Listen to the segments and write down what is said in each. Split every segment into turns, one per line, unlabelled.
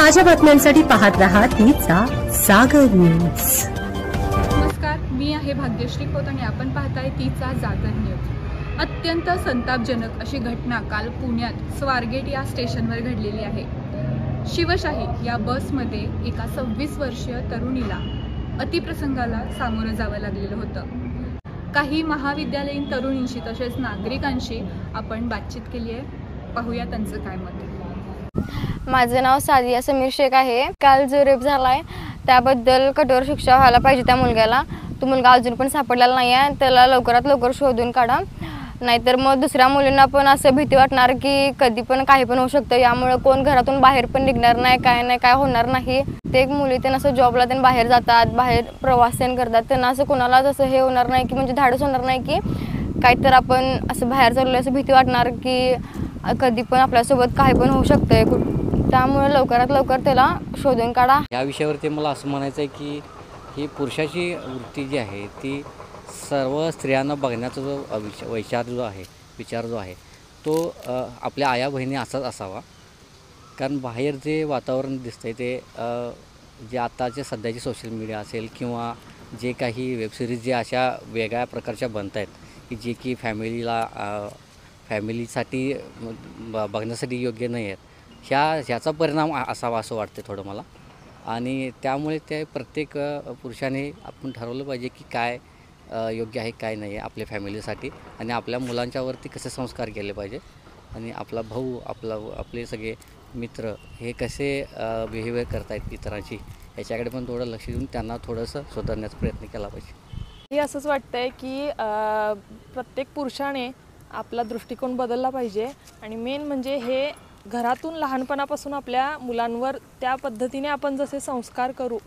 ताज्या बातम्यांसाठी पाहत रहा तीचा जागर न्यूज।
नमस्कार, मी आहे भाग्यश्री खोत आणि आपण पाहताय तीचा जागर न्यूज। अत्यंत संतापजनक अशी घटना काल पुण्यात स्वारगेट या स्टेशनवर घडलेली आहे। शिवशाही या बसमध्ये एका 26 वर्षीय तरुणीला अतिप्रसंगाला सामोरं जावं लागलेलं होतं। काही महाविद्यालयीन तरुणींशी तसेच नागरिकांशी आपण बातचीत केली आहे। पाहूया त्यांचं काय मत आहे।
माझं नाव सादिया समीर शेख आहे। काल जो रेप झालाय त्याबद्दल कठोर शिक्षा व्हायला पाहिजे त्या मुलग्याला। तो मुलगा अजून पण सापडलेला नाही आहे, त्याला लवकरात लवकर शोधून काढा, नाहीतर मग दुसऱ्या मुलींना पण असं भीती वाटणार की कधी पण काही पण होऊ शकतं। यामुळे कोण घरातून बाहेर पण निघणार नाही, काय होणार नाही। ते मुली त्यांना असं जॉबला त्यांना बाहेर जातात, बाहेर प्रवास करतात, त्यांना असं कोणालाच असं हे होणार नाही की म्हणजे धाडस होणार नाही की काहीतरी आपण असं बाहेर चाललोय असं भीती वाटणार की कधी पण आपल्यासोबत काही पण होऊ शकतंय। त्यामुळे लवकरात लवकर त्याला शोधून काढा।
या विषयावरती मला असं म्हणायचं आहे की ही पुरुषाची वृत्ती जी आहे ती सर्व स्त्रियांना बघण्याचा जो विचार जो आहे तो आपल्या आया बहिणी असाच असावा। कारण बाहेर जे वातावरण दिसतंय ते जे आताचे सध्याचे सोशल मीडिया असेल किंवा जे काही वेबसिरीज जे अशा वेगळ्या प्रकारच्या बनत आहेत की जे की फॅमिलीसाठी बघण्यासाठी योग्य नाही आहेत, ह्याचा परिणाम असावा असं वाटतं थोडं मला। आणि त्यामुळे ते प्रत्येक पुरुषाने आपण ठरवलं पाहिजे की काय योग्य आहे काय नाही आहे आपल्या फॅमिलीसाठी, आणि आपल्या मुलांच्यावरती कसे संस्कार केले पाहिजे, आणि आपला भाऊ आपले सगळे मित्र हे कसे बिहेवियर करतायत इतरांशी याच्याकडे पण थोडं लक्ष देऊन त्यांना थोडंसं सुधारण्याचा प्रयत्न केला पाहिजे।
हे असंच वाटतंय की प्रत्येक पुरुषाने आपला दृष्टिकोन बदलला पाहिजे, आणि मेन म्हणजे हे घरातून लहानपणापासून आपल्या मुलांवर त्या पद्धतीने आपण जसे संस्कार करू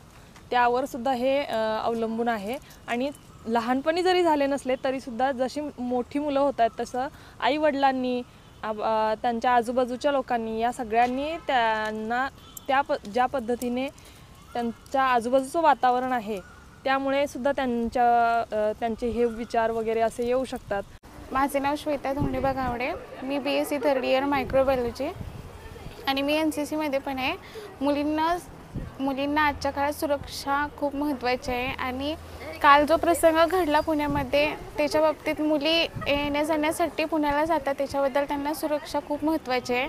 त्यावर सुद्धा हे अवलंबून आहे। आणि लहानपणी जरी झाले नसले तरीसुद्धा जशी मोठी मुलं होत आहेत तसं आईवडिलांनी त्यांच्या आजूबाजूच्या लोकांनी या सगळ्यांनी त्यांना ज्या पद्धतीने त्यांच्या आजूबाजूचं वातावरण आहे त्यामुळे सुद्धा त्यांचे हे विचार वगैरे असे येऊ शकतात।
माझे नाव श्वेता धोंडेबा गावडे, मी BSc थर्ड इयर मायक्रोबायोलॉजी आणि मी NCC मध्ये पण आहे। मुलींना आजच्या काळात सुरक्षा खूप महत्त्वाची आहे, आणि काल जो प्रसंग घडला पुण्यामध्ये त्याच्या बाबतीत मुली येण्या जाण्यासाठी पुण्याला जातात, त्याच्याबद्दल त्यांना सुरक्षा खूप महत्त्वाची आहे।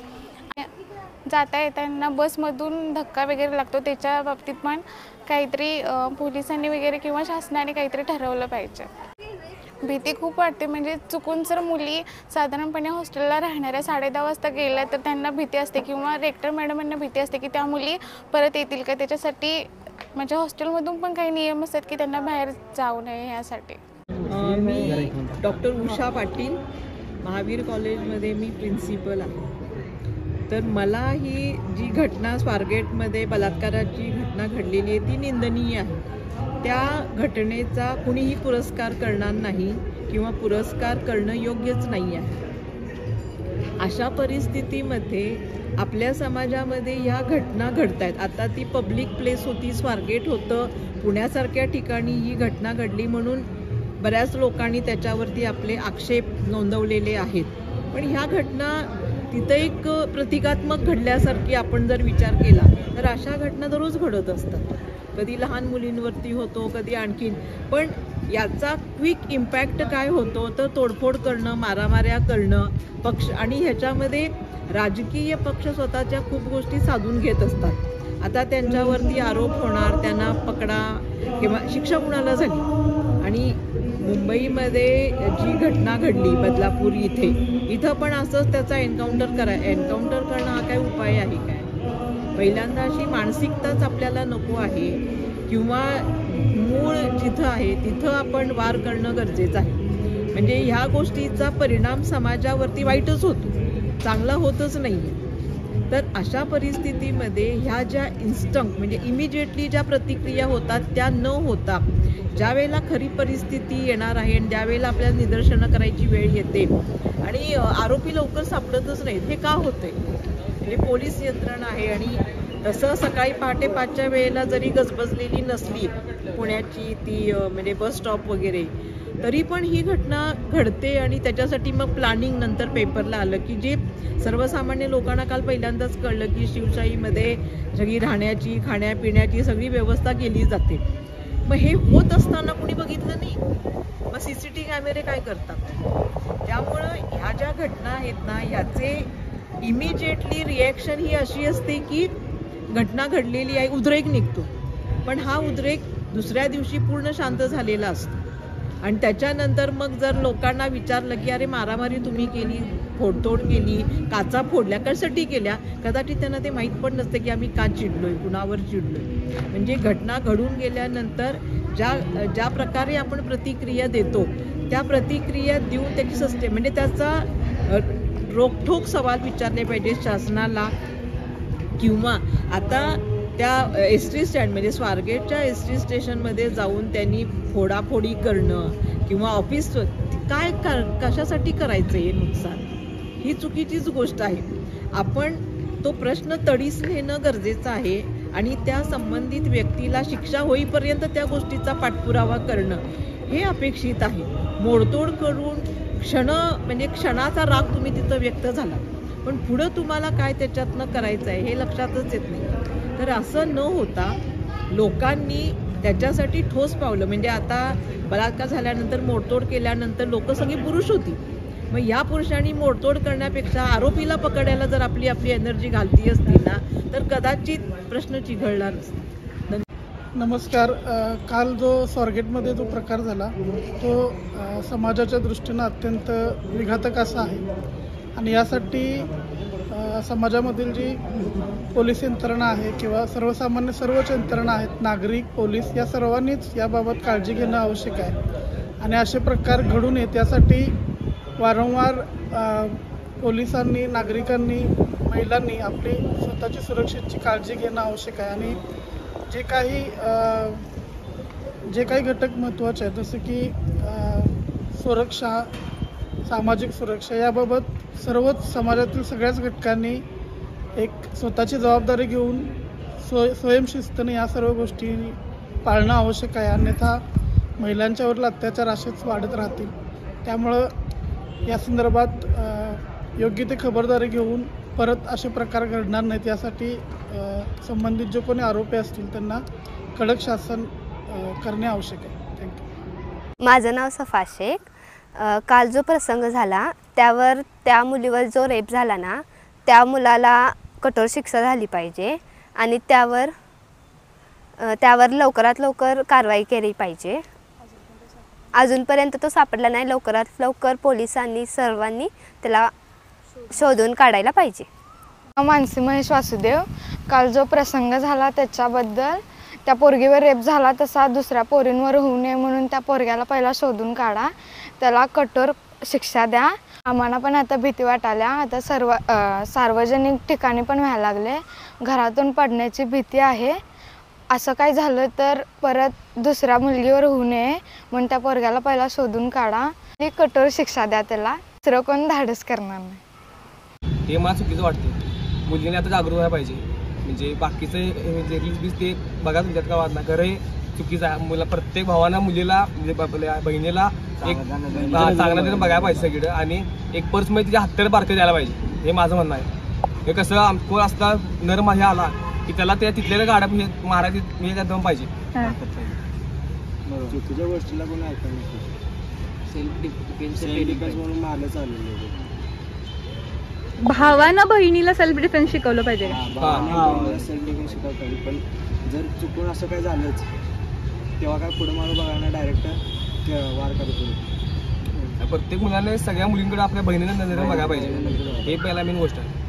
जाता येताना बसमधून धक्का वगैरे लागतो, त्याच्या बाबतीत पण काहीतरी पोलिसांनी वगैरे किंवा शासनाने काहीतरी ठरवलं पाहिजे। भीती खूप वाटते, म्हणजे चुकून जर मुली साधारणपणे हॉस्टेलला राहणाऱ्या 10:30 वाजता गेल्या तर त्यांना भीती असते, किंवा रेक्टर मॅडमांना भीती असते की त्या मुली परत येतील का, त्याच्यासाठी म्हणजे हॉस्टेलमधून पण काही नियम असतात की त्यांना बाहेर जाऊ नये यासाठी।
मी डॉक्टर उषा पाटील, महावीर कॉलेजमध्ये मी प्रिन्सिपल आहे। तर मला ही जी घटना स्वारगेटमध्ये बलात्काराची घटना घडलेली आहे ती निंदनीय आहे। त्या घटनेचा कुणीही पुरस्कार करणार नाही किंवा पुरस्कार करणं योग्यच नाही आहे। अशा परिस्थितीमध्ये आपल्या समाजामध्ये ह्या घटना घडत आहेत। आता ती पब्लिक प्लेस होती, स्वारगेट होतं, पुण्यासारख्या ठिकाणी ही घटना घडली म्हणून बऱ्याच लोकांनी त्याच्यावरती आपले आक्षेप नोंदवलेले आहेत। पण ह्या घटना तिथं एक प्रतिकात्मक घडल्यासारखी आपण जर विचार केला तर अशा घटना दररोज घडत असतात। कधी लहान मुलींवरती होतो, कधी आणखीन, पण याचा क्विक इम्पॅक्ट काय होतो तर तोडफोड करणं, मारामाऱ्या करणं पक्ष, आणि ह्याच्यामध्ये राजकीय पक्ष स्वतःच्या खूप गोष्टी साधून घेत असतात। आता त्यांच्यावरती आरोप होणार, त्यांना पकडा किंवा शिक्षा कुणाला झाली। आणि मुंबईमध्ये जी घटना घडली बदलापूर इथं पण असंच त्याचा एन्काउंटर करणं हा काय उपाय आहे काय? पहिल्यांदा अशी मानसिकताच आपल्याला नको आहे, किंवा मूळ जिथं आहे तिथं आपण वार करणं गरजेचं आहे। म्हणजे ह्या गोष्टीचा परिणाम समाजावरती वाईटच होतो, चांगला होतच नाही। तर अशा परिस्थितीमध्ये ह्या ज्या इन्स्टंक्ट म्हणजे इमिजिएटली ज्या प्रतिक्रिया होतात त्या न होता ज्या वेळेला खरी परिस्थिती येणार आहे आणि ज्यावेळेला आपल्याला निदर्शनं करायची वेळ येते आणि आरोपी लवकर सापडतच नाहीत, हे का होतंय? म्हणजे पोलीस यंत्रणा आहे, आणि तसं सकाळी पहाटे 5च्या वेळेला जरी गजबजलेली नसली पुण्याची ती म्हणजे बस स्टॉप वगैरे, तरी पण ही घटना घडते आणि त्याच्यासाठी मग प्लॅनिंग नंतर पेपरला आलं की जे सर्वसामान्य लोकांना काल पहिल्यांदाच कळलं की शिवशाहीमध्ये सगळी राहण्याची खाण्यापिण्याची सगळी व्यवस्था केली जाते. मग हे होत असताना कुणी बघितलं नाही. मग CCTV कॅमेरे काय करतात. त्यामुळं ह्या ज्या घटना आहेत ना ह्याचे इमिजिएटली रिॲक्शन ही अशी असते की घटना घडलेली आहे, उद्रेक निघतो. पण हा उद्रेक दुसऱ्या दिवशी पूर्ण शांत झालेला असतो आणि त्याच्यानंतर मग जर लोकांना विचारलं की अरे मारामारी तुम्ही केली, फोडतोड केली, काचा फोडल्या, कशासाठी केल्या, कदाचित त्यांना ते माहीत पण नसतं की आम्ही का चिडलोय, कुणावर चिडलोय. म्हणजे घटना घडून गेल्यानंतर ज्या प्रकारे आपण प्रतिक्रिया देतो त्या प्रतिक्रिया देऊन त्याची म्हणजे त्याचा रोखठोक सवाल विचारले पाहिजे शासनाला. किंवा आता त्या ST स्टँड म्हणजे स्वारगेटच्या ST स्टेशनमध्ये जाऊन त्यांनी फोडाफोडी करणं किंवा ऑफिस काय कशासाठी करायचं हे नुकसान, ही चुकीचीच गोष्ट आहे. आपण तो प्रश्न तडीस नेणं गरजेचं आहे आणि त्या संबंधित व्यक्तीला शिक्षा होईपर्यंत त्या गोष्टीचा पाठपुरावा करणं हे अपेक्षित आहे. मोडतोड करून क्षणाचा राग तुम्ही तिथं व्यक्त झाला, पण पुढं तुम्हाला काय त्याच्यातनं करायचं आहे हे लक्षातच येत नाही. तर असं न होता लोकांनी त्याच्यासाठी ठोस पावलं, म्हणजे आता बलात्कार झाल्यानंतर मोडतोड केल्यानंतर लोक सगळी पुरुष होती. मग या पुरुषांनी मोडतोड करण्यापेक्षा आरोपीला पकडायला जर आपली एनर्जी घालती असती ना तर कदाचित प्रश्न चिघळला नसता.
नमस्कार. काल जो स्वारगेटमध्ये जो प्रकार झाला तो समाजाच्या दृष्टीनं अत्यंत विघातक असा आहे आणि यासाठी समाजामधील जी पोलीस यंत्रणा आहे किंवा सर्वसामान्य सर्वच यंत्रणा आहेत, नागरिक, पोलीस या सर्वांनीच याबाबत काळजी घेणं आवश्यक आहे. आणि असे प्रकार घडू नयेत यासाठी वारंवार पोलिसांनी, नागरिकांनी, महिलांनी आपली स्वतःची सुरक्षेची काळजी घेणं आवश्यक आहे. आणि जे काही घटक महत्त्वाचे आहेत जसं की सुरक्षा, सामाजिक सुरक्षा याबाबत सर्वच समाजातील सगळ्याच घटकांनी एक स्वतःची जबाबदारी घेऊन स्वयंशिस्तीने या सर्व गोष्टी पाळणं आवश्यक आहे. अन्यथा महिलांच्यावरील अत्याचार असेच वाढत राहतील. त्यामुळं या संदर्भात योग्य ते खबरदारी घेऊन परत असे प्रकार घडणार नाहीत यासाठी संबंधित जो कोणी आरोपी असतील त्यांना कडक शासन करणे आवश्यक आहे. थँक्यू.
माझं नाव सफा शेख. काल जो प्रसंग झाला त्यावर त्या मुलीवर जो रेप झाला ना त्या मुलाला कठोर शिक्षा झाली पाहिजे आणि त्यावर लवकरात लवकर कारवाई केली पाहिजे. अजूनपर्यंत तो सापडला नाही. लवकरात लवकर पोलिसांनी सर्वांनी त्याला शोधून काढायला पाहिजे.
मानसी महेश वासुदेव. काल जो प्रसंग झाला त्याच्याबद्दल त्या पोरगीवर रेप झाला तसा दुसऱ्या पोरींवर होऊ नये म्हणून त्या पोरग्याला पहिला शोधून काढा, त्याला कठोर शिक्षा द्या. आम्हाला पण आता भीती वाटायला. आता सार्वजनिक ठिकाणी पण व्हायला लागले. घरातून पडण्याची भीती आहे. असं काय झालं तर परत दुसऱ्या मुलगीवर होऊ नये म्हणून त्या पोरग्याला पहिला शोधून काढा आणि कठोर शिक्षा द्या त्याला. दुसरं कोण धाडस करणार नाही.
हे मला चुकीचं वाटतं. मुलीने आता जागरूक व्हायला पाहिजे. म्हणजे बाकीचे जे रील्स ते बघा तुमच्यात का वाद ना खरं चुकीचं आहे. मुला प्रत्येक भावानं मुलीला म्हणजे आपल्या बहिणीला एक चांगला तिथं बघायला पाहिजे सगळीकडं आणि एक पर्समध्ये तिच्या हत्यार बारकं द्यायला पाहिजे. हे माझं म्हणणं आहे. हे कसं कोण असता नरम हे आला की त्याला त्या तिथल्या गाड्या मारायची मी त्या दम पाहिजे.
चुकीच्या गोष्टीला कोणी ऐकायला सेल्फ डिफेन्स म्हणून मारलं चाललेलं.
भावानं बहिणीला सेल्फ डिफेन्स शिकवलं पाहिजे.
सेल्फ डिफेन्स शिकवलं पाहिजे. पण जर चुकून असं काय झालंच तेव्हा काय पुढे मागं बघायला डायरेक्ट वार करतो.
प्रत्येक मुलाने सगळ्या मुलींकडे आपल्या बहिणीला नजरेनं बघायला पाहिजे. हे पहिला मेन गोष्ट आहे.